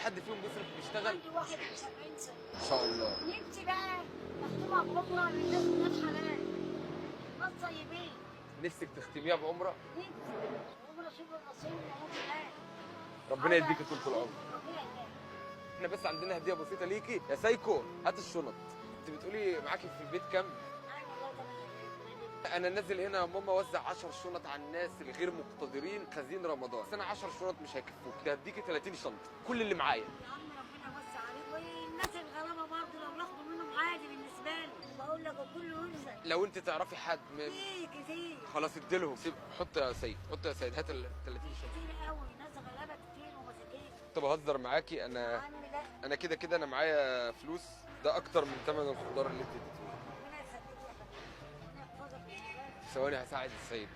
حد فيهم بيصرف بيشتغل؟ عندي 71 سنة. ما شاء الله. نفسي بقى مختومة بعمرة للناس ولاد حلال، ناس طيبين. نفسك تختميها بعمره؟ نفسي عمرة شبه الرسول وموت هناك. ربنا يديكي طول العمر. ربنا يهديك. احنا بس عندنا هديه بسيطه ليكي يا سايكو، هات الشنط. انت بتقولي معاكي في البيت كام؟ أيوة والله ده انا نازل هنا يا ماما اوزع 10 شنط على الناس الغير مقتدرين خازين رمضان، بس انا 10 شنط مش هيكفوك، ده هديكي 30 شنطه كل اللي معايا. يا عم ربنا يوسع عليك، والناس الغلابة برضه لو ياخدوا منهم عادي بالنسبة لي، بقول لك وكله يرزق. لو انت تعرفي حد كتير كتير خلاص اديلهم. سيب، حط يا سيد، حط يا سيد، هات ال 30 شنطه. كتير قوي، ناس غلابة كتير ومساكين. كنت بهزر معاكي، يا انا عم لا، انا كده كده انا معايا فلوس، ده اكتر من ثمن الخضار اللي انت اديتهولي. ربنا يخليك يا حبيبي، ربنا يحفظك ويبارك. ثواني هساعد السيد.